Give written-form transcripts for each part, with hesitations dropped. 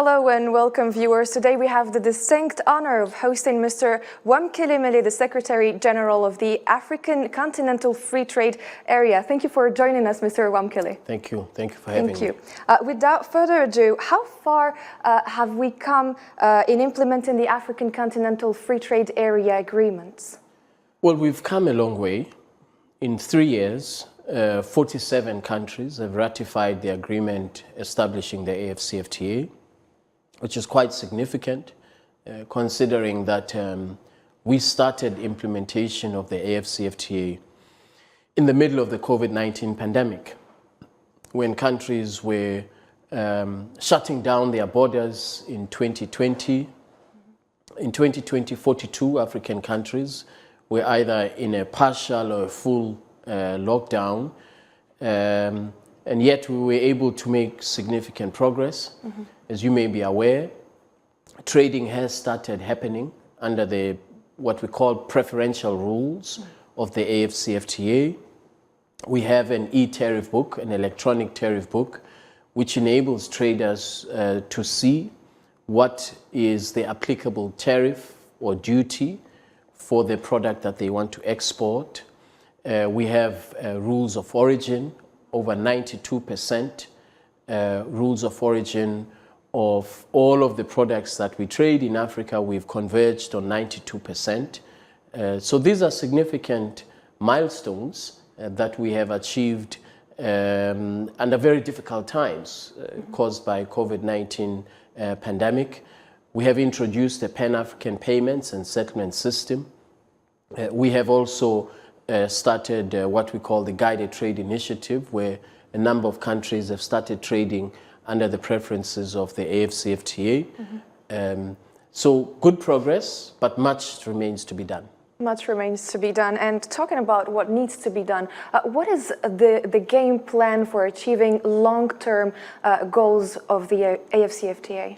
Hello and welcome, viewers. Today we have the distinct honor of hosting Mr. Wamkele, the Secretary General of the African Continental Free Trade Area. Thank you for joining us, Mr. Wamkele. Thank you. Thank you for having me. Thank you. Without further ado, how far have we come in implementing the African Continental Free Trade Area agreements? Well, we've come a long way. In 3 years, 47 countries have ratified the agreement establishing the AFCFTA, which is quite significant, considering that we started implementation of the AFCFTA in the middle of the COVID-19 pandemic, when countries were shutting down their borders in 2020. In 2020, 42 African countries were either in a partial or a full lockdown, and yet we were able to make significant progress. As you may be aware, trading has started happening under the what we call preferential rules of the AFCFTA. We have an e-tariff book, an electronic tariff book, which enables traders to see what is the applicable tariff or duty for the product that they want to export. We have rules of origin, over 92% rules of origin of all of the products that we trade in Africa. We've converged on 92%. So these are significant milestones that we have achieved under very difficult times caused by COVID-19 pandemic. We have introduced a Pan-African payments and settlement system. We have also started what we call the Guided Trade Initiative, where a number of countries have started trading under the preferences of the AFCFTA. So good progress, but much remains to be done. Much remains to be done. And talking about what needs to be done, what is the game plan for achieving long-term goals of the AFCFTA?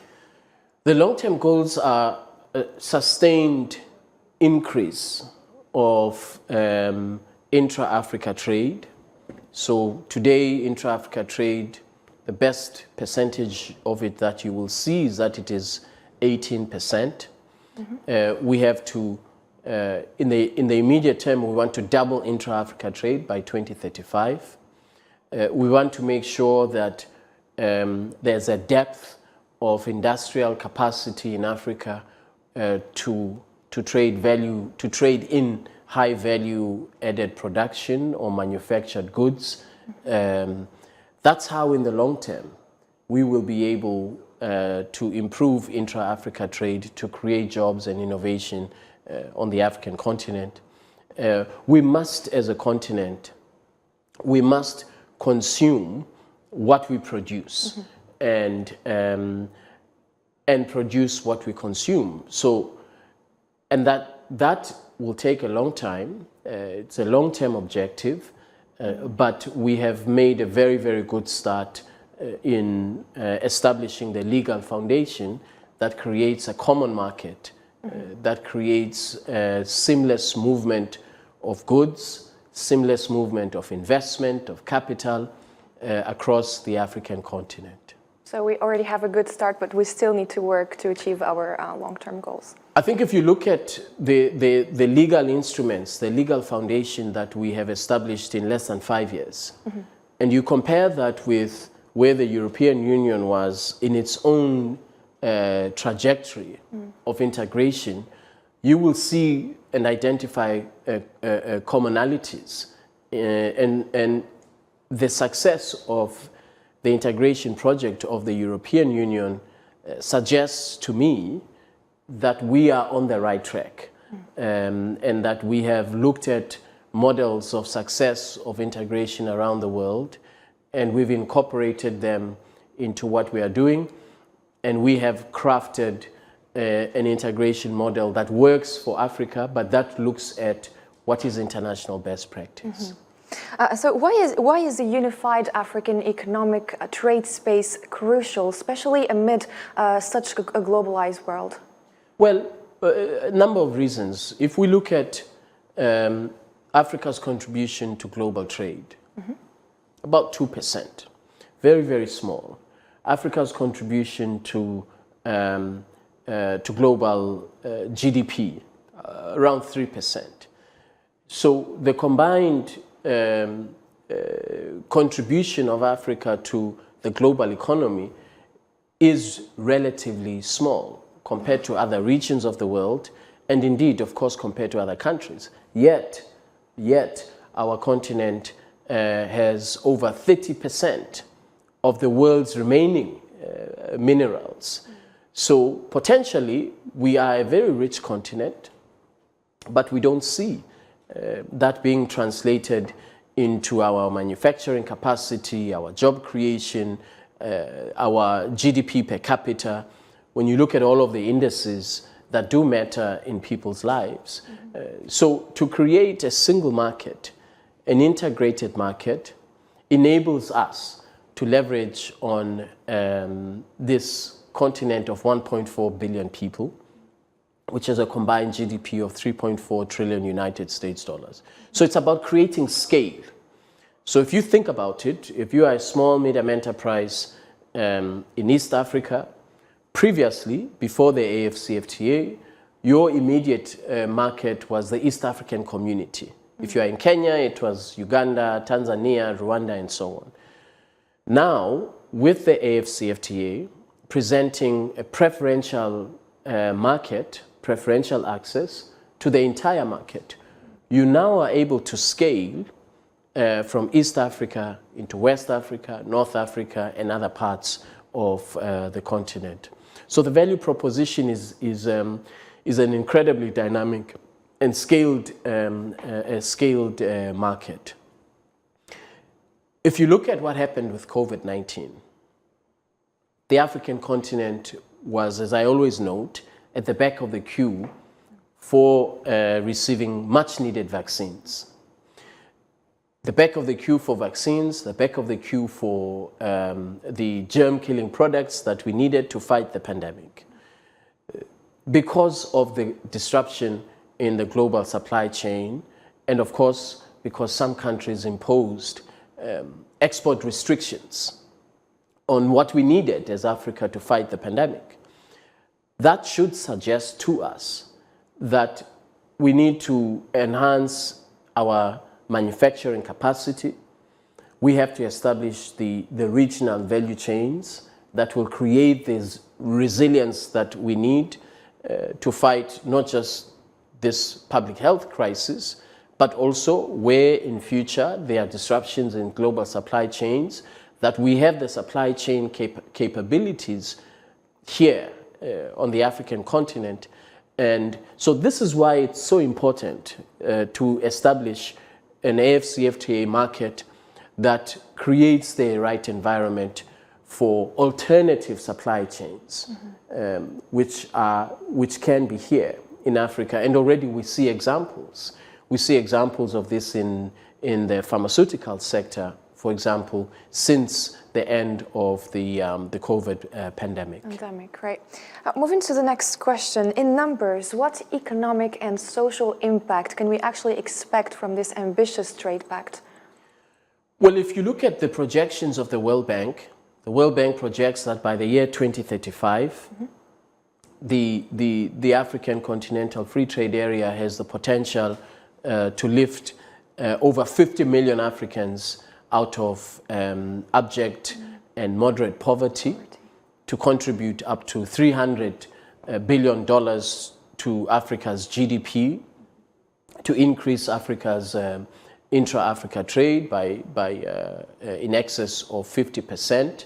The long-term goals are a sustained increase of intra-Africa trade. So today, intra-Africa trade, the best percentage of it that you will see is that it is 18%. We have to, in the immediate term, we want to double intra-Africa trade by 2035. We want to make sure that there's a depth of industrial capacity in Africa to trade in high value added production or manufactured goods. That's how in the long term we will be able to improve intra-Africa trade, to create jobs and innovation on the African continent. We must, as a continent, we must consume what we produce and produce what we consume. So, and that will take a long time. It's a long-term objective, but we have made a very, very good start in establishing the legal foundation that creates a common market, that creates a seamless movement of goods, seamless movement of investment, of capital across the African continent. So we already have a good start, but we still need to work to achieve our long-term goals. I think if you look at the legal instruments, the legal foundation that we have established in less than 5 years, and you compare that with where the European Union was in its own trajectory of integration, you will see and identify commonalities. And the success of the integration project of the European Union suggests to me that we are on the right track, and that we have looked at models of success of integration around the world, and we've incorporated them into what we are doing, and we have crafted an integration model that works for Africa, but that looks at what is international best practice. So why is a unified African economic trade space crucial, especially amid such a globalized world? Well, a number of reasons. If we look at Africa's contribution to global trade, about 2%, very, very small. Africa's contribution to global GDP, around 3%. So the combined contribution of Africa to the global economy is relatively small compared to other regions of the world, and indeed, of course, compared to other countries. Yet our continent has over 30% of the world's remaining minerals. So potentially, we are a very rich continent, but we don't see that being translated into our manufacturing capacity, our job creation, our GDP per capita. When you look at all of the indices that do matter in people's lives. So to create a single market, an integrated market, enables us to leverage on this continent of 1.4 billion people, which has a combined GDP of 3.4 trillion United States dollars. So it's about creating scale. So if you think about it, if you are a small, medium enterprise in East Africa, previously, before the AFCFTA, your immediate market was the East African community. If you are in Kenya, it was Uganda, Tanzania, Rwanda, and so on. Now, with the AFCFTA presenting a preferential market, preferential access to the entire market, you now are able to scale from East Africa into West Africa, North Africa, and other parts of the continent. So the value proposition is an incredibly dynamic and scaled market. If you look at what happened with COVID-19, the African continent was, as I always note, at the back of the queue for receiving much needed vaccines. The back of the queue for vaccines, the back of the queue for the germ-killing products that we needed to fight the pandemic. Because of the disruption in the global supply chain, and of course, because some countries imposed export restrictions on what we needed as Africa to fight the pandemic. That should suggest to us that we need to enhance our manufacturing capacity. We have to establish the regional value chains that will create this resilience that we need to fight not just this public health crisis, but also where in future there are disruptions in global supply chains, that we have the supply chain capabilities here on the African continent. And so this is why it's so important to establish an AFCFTA market that creates the right environment for alternative supply chains, which can be here in Africa. And already we see examples. We see examples of this in the pharmaceutical sector, for example, since the end of the COVID pandemic. Right. Moving to the next question. In numbers, what economic and social impact can we actually expect from this ambitious trade pact? Well, if you look at the projections of the World Bank projects that by the year 2035, the African Continental Free Trade Area has the potential to lift over 50 million Africans out of abject and moderate poverty, to contribute up to $300 billion to Africa's GDP, to increase Africa's intra-Africa trade by in excess of 50%.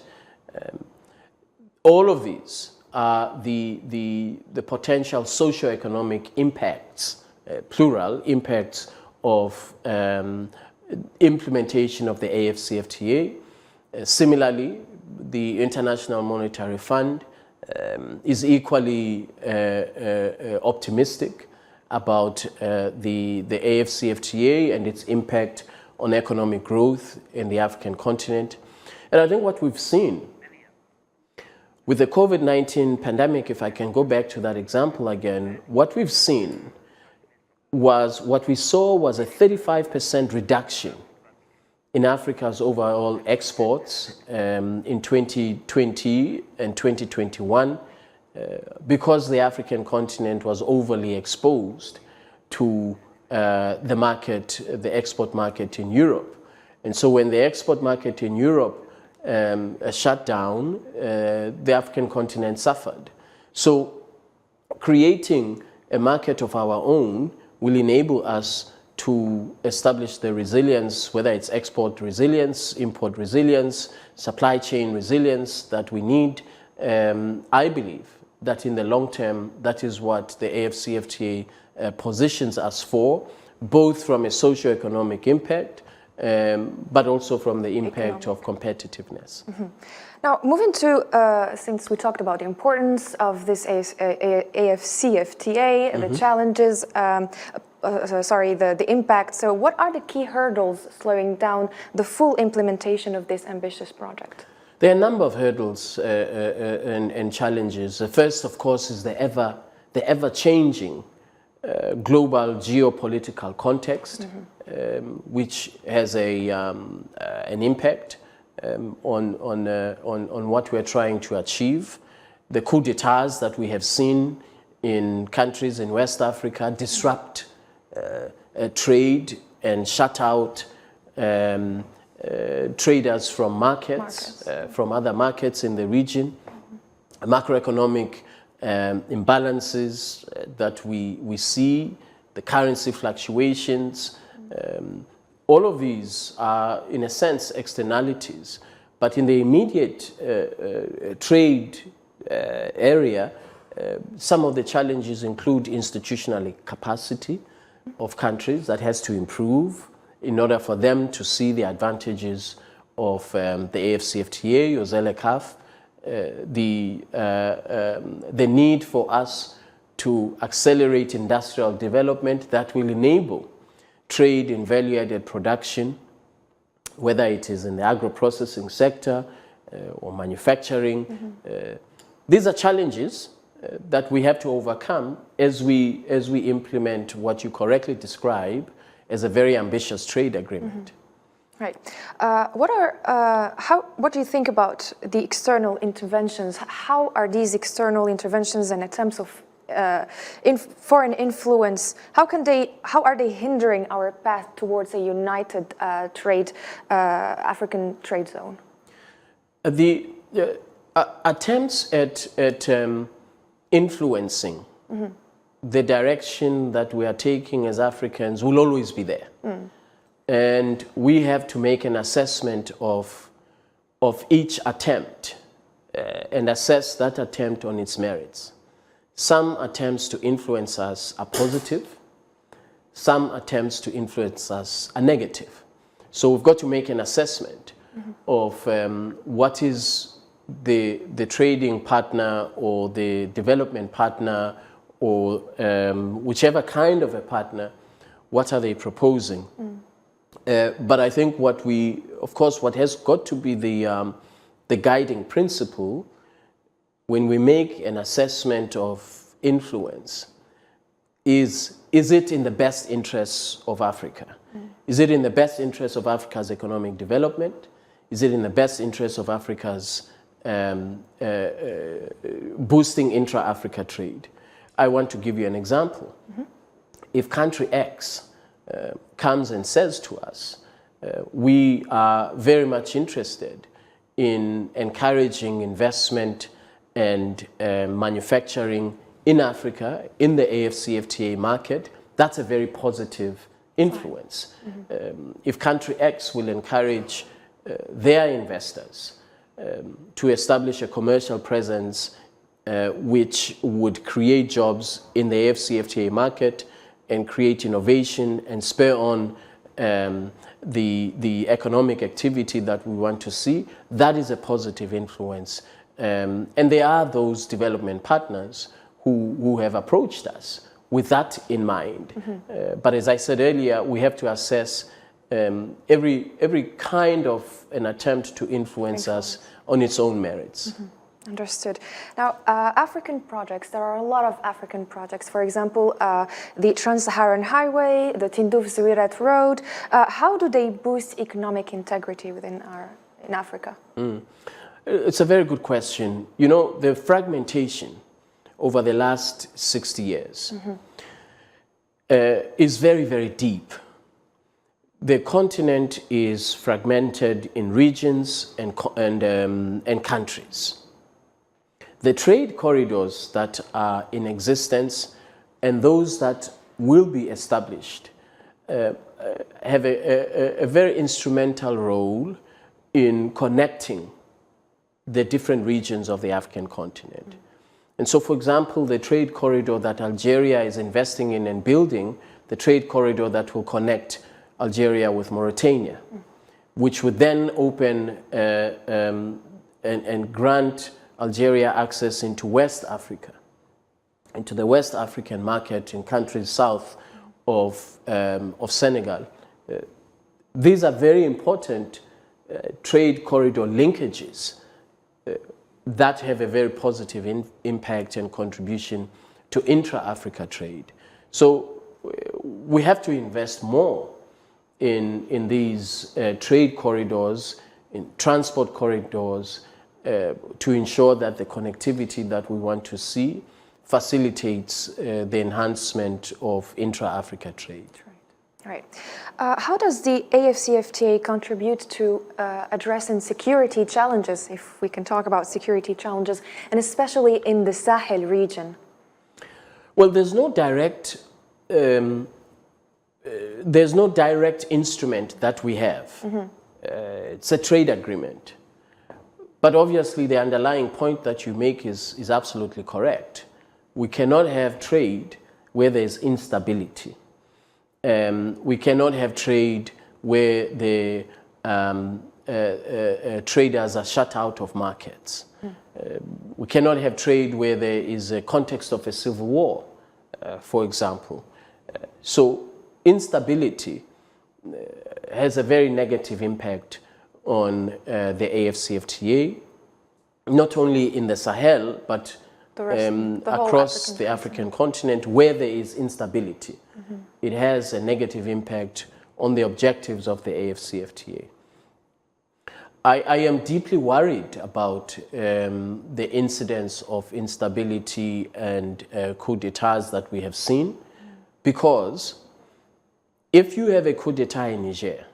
All of these are the potential socio-economic impacts, plural impacts of implementation of the AFCFTA. Similarly, the International Monetary Fund is equally optimistic about the AFCFTA and its impact on economic growth in the African continent. And I think what we've seen with the COVID-19 pandemic, if I can go back to that example again, what we saw was a 35% reduction in Africa's overall exports in 2020 and 2021 because the African continent was overly exposed to the market, the export market in Europe. And so when the export market in Europe shut down, the African continent suffered. So creating a market of our own will enable us to establish the resilience, whether it's export resilience, import resilience, supply chain resilience that we need. I believe that in the long term, that is what the AFCFTA positions us for, both from a socio-economic impact, but also from the impact of competitiveness. Mm-hmm. Now, moving to, since we talked about the importance of this AFCFTA, mm-hmm. the challenges, the impact. So what are the key hurdles slowing down the full implementation of this ambitious project? There are a number of hurdles and challenges. The first, of course, is the ever-changing global geopolitical context, mm-hmm. Which has an impact on what we're trying to achieve. The coup d'etats that we have seen in countries in West Africa disrupt trade and shut out traders from markets. From other markets in the region. Mm-hmm. Macroeconomic imbalances that we see, the currency fluctuations, all of these are, in a sense, externalities. But in the immediate trade area, some of the challenges include institutional capacity of countries that has to improve in order for them to see the advantages of the AFCFTA or ZLECAf. The need for us to accelerate industrial development that will enable trade in value-added production, whether it is in the agro-processing sector or manufacturing. Mm-hmm. These are challenges that we have to overcome as we implement what you correctly describe as a very ambitious trade agreement. Mm-hmm. Right. What do you think about the external interventions? How are these external interventions and attempts of foreign influence, how are they hindering our path towards a united African trade zone? The attempts at influencing mm-hmm. the direction that we are taking as Africans will always be there. Mm. And we have to make an assessment of each attempt and assess that attempt on its merits. Some attempts to influence us are positive. Some attempts to influence us are negative. So we've got to make an assessment mm-hmm. of what is the trading partner or the development partner or whichever kind of a partner, what are they proposing? Mm. But I think what has got to be the guiding principle when we make an assessment of influence is it in the best interests of Africa? Mm. Is it in the best interest of Africa's economic development? Is it in the best interest of Africa's boosting intra-Africa trade? I want to give you an example. Mm-hmm. If country X comes and says to us, we are very much interested in encouraging investment and manufacturing in Africa, in the AFCFTA market, that's a very positive influence. Mm-hmm. If country X will encourage their investors to establish a commercial presence which would create jobs in the AFCFTA market and create innovation and spur on the economic activity that we want to see, that is a positive influence. And there are those development partners who have approached us with that in mind. Mm-hmm. But as I said earlier, we have to assess every kind of an attempt to influence us on its own merits. Mm-hmm. Understood. Now, African projects, there are a lot of African projects. For example, the Trans-Saharan Highway, the Tindouf-Zouirat Road. How do they boost economic integrity in Africa? It's a very good question. You know, the fragmentation over the last 60 years is very, very deep. The continent is fragmented in regions and countries. The trade corridors that are in existence and those that will be established have a very instrumental role in connecting the different regions of the African continent. And so, for example, the trade corridor that Algeria is investing in and building, the trade corridor that will connect Algeria with Mauritania, which would then open and grant Algeria access into West Africa, into the West African market in countries south of Senegal. These are very important trade corridor linkages that have a very positive impact and contribution to intra-Africa trade. So we have to invest more in these trade corridors, in transport corridors, to ensure that the connectivity that we want to see facilitates the enhancement of intra-Africa trade. Right. How does the AFCFTA contribute to addressing security challenges, if we can talk about security challenges, and especially in the Sahel region? Well, there's no direct instrument that we have. It's a trade agreement. But obviously, the underlying point that you make is absolutely correct. We cannot have trade where there's instability. We cannot have trade where the traders are shut out of markets. We cannot have trade where there is a context of a civil war, for example. So instability has a very negative impact on the AFCFTA, not only in the Sahel, but across the African continent where there is instability. It has a negative impact on the objectives of the AFCFTA. I am deeply worried about the incidence of instability and coup d'etats that we have seen, because if you have a coup d'etat in Niger,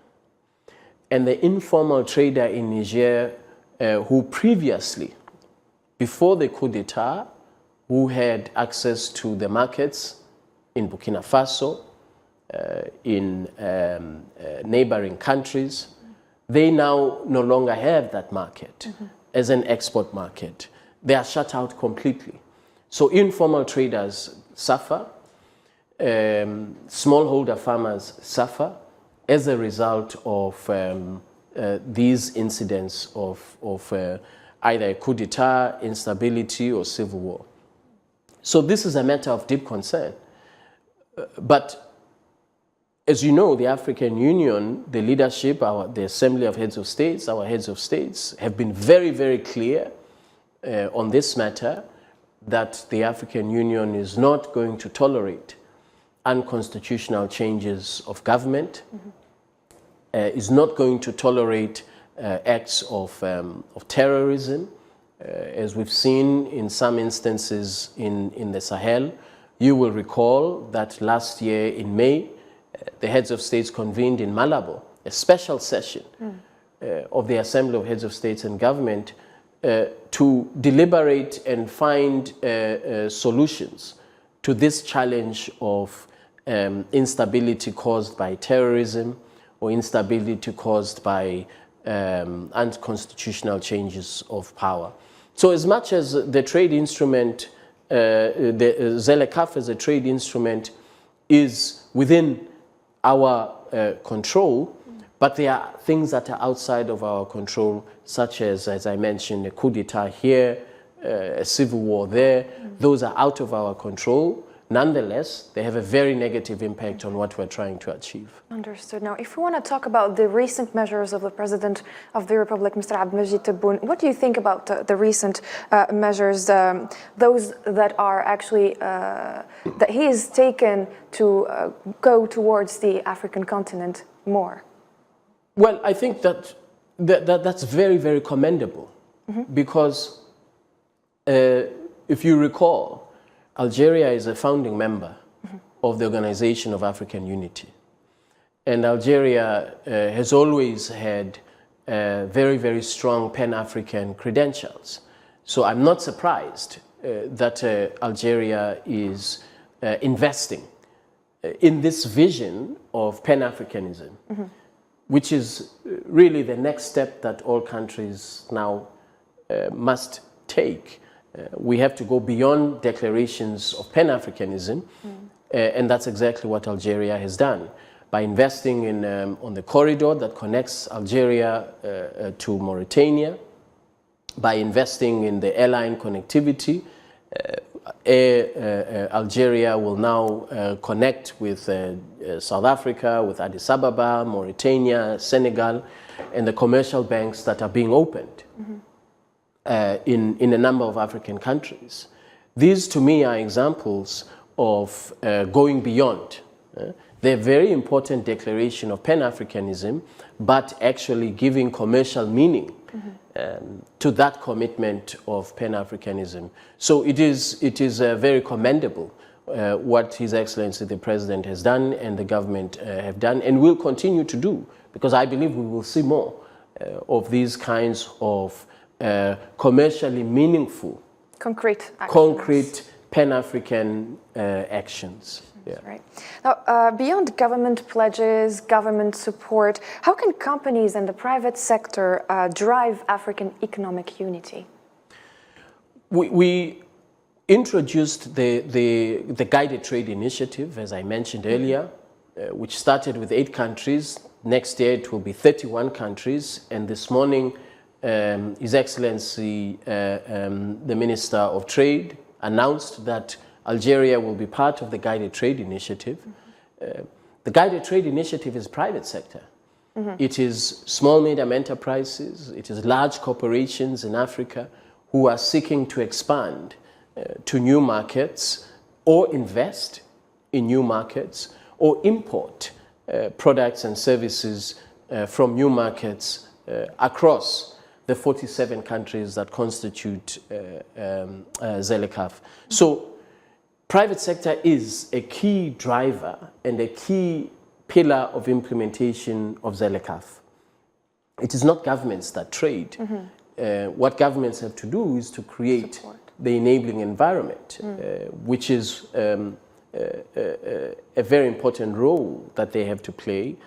and the informal trader in Niger who previously, before the coup d'etat, who had access to the markets in Burkina Faso, in neighboring countries, they now no longer have that market as an export market. They are shut out completely. So informal traders suffer, smallholder farmers suffer as a result of these incidents of either a coup d'etat, instability, or civil war. So this is a matter of deep concern. But as you know, the African Union, the leadership, the Assembly of Heads of States, our heads of states have been very, very clear on this matter, that the African Union is not going to tolerate unconstitutional changes of government, is not going to tolerate acts of terrorism, as we've seen in some instances in the Sahel. You will recall that last year in May, the heads of states convened in Malabo, a special session of the Assembly of Heads of States and Government to deliberate and find solutions to this challenge of instability caused by terrorism or instability caused by unconstitutional changes of power. So as much as the trade instrument, the ZLECAf as a trade instrument is within our control, but there are things that are outside of our control, such as I mentioned, a coup d'etat here, a civil war there. Those are out of our control. Nonetheless, they have a very negative impact on what we're trying to achieve. Understood. Now, if we want to talk about the recent measures of the President of the Republic, Mr. Abdelmajid Tebboune, what do you think about the recent measures, those that are actually, that he has taken to go towards the African continent more? Well, I think that's very, very commendable, because if you recall, Algeria is a founding member of the Organization of African Unity. And Algeria has always had very, very strong Pan-African credentials. So I'm not surprised that Algeria is investing in this vision of Pan-Africanism, which is really the next step that all countries now must take. We have to go beyond declarations of Pan-Africanism, and that's exactly what Algeria has done. By investing in, on the corridor that connects Algeria to Mauritania, by investing in the airline connectivity, Algeria will now connect with South Africa, with Addis Ababa, Mauritania, Senegal, and the commercial banks that are being opened in a number of African countries. These, to me, are examples of going beyond. They're a very important declaration of Pan-Africanism, but actually giving commercial meaning to that commitment of Pan-Africanism. So it is very commendable what His Excellency the President has done and the government have done and will continue to do, because I believe we will see more of these kinds of commercially meaningful, concrete Pan-African actions. Yeah. Right. Now, beyond government pledges, government support, how can companies and the private sector drive African economic unity? We introduced the Guided Trade Initiative, as I mentioned earlier, which started with 8 countries. Next year it will be 31 countries. And this morning, His Excellency, the Minister of Trade, announced that Algeria will be part of the Guided Trade Initiative. The Guided Trade Initiative is private sector. It is small, medium enterprises, it is large corporations in Africa who are seeking to expand to new markets or invest in new markets or import products and services from new markets across the 47 countries that constitute ZLECAf. So private sector is a key driver and a key pillar of implementation of ZLECAf. It is not governments that trade. What governments have to do is to create the enabling environment, which is a very important role that they have to play.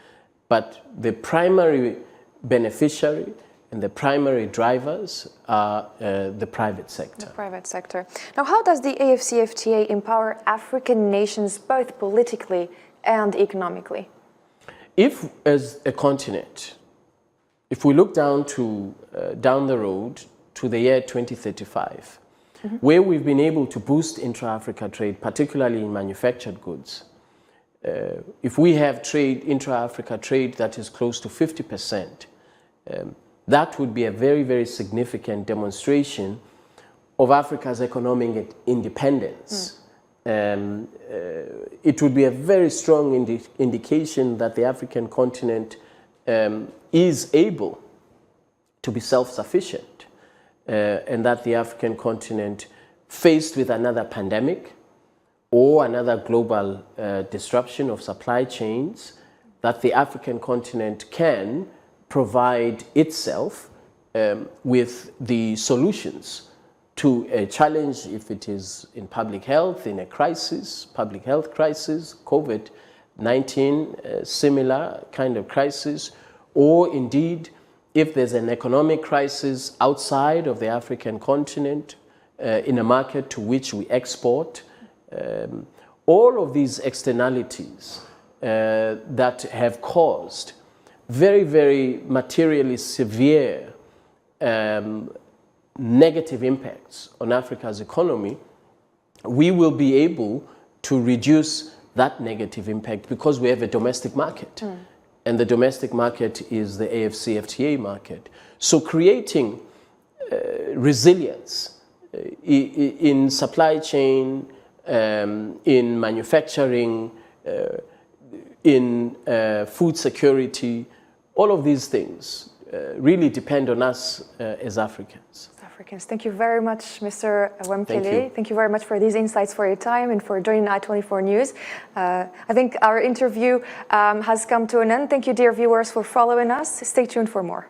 But the primary beneficiary and the primary drivers are the private sector. The private sector. Now, how does the AFCFTA empower African nations both politically and economically? If, as a continent, if we look down the road to the year 2035, where we've been able to boost intra-Africa trade, particularly in manufactured goods, if we have trade, intra-Africa trade that is close to 50%, that would be a very, very significant demonstration of Africa's economic independence. It would be a very strong indication that the African continent is able to be self-sufficient, and that the African continent, faced with another pandemic or another global disruption of supply chains, that the African continent can provide itself with the solutions to a challenge, if it is in public health, in a crisis, public health crisis, COVID-19, similar kind of crisis, or indeed if there's an economic crisis outside of the African continent, in a market to which we export. All of these externalities that have caused very, very materially severe negative impacts on Africa's economy, we will be able to reduce that negative impact because we have a domestic market. And the domestic market is the AfCFTA market. So creating resilience in supply chain, in manufacturing, in food security, all of these things really depend on us as Africans. Thank you very much, Mr. Wamkele. Thank you very much for these insights, for your time, and for joining I24 News. I think our interview has come to an end. Thank you, dear viewers, for following us. Stay tuned for more.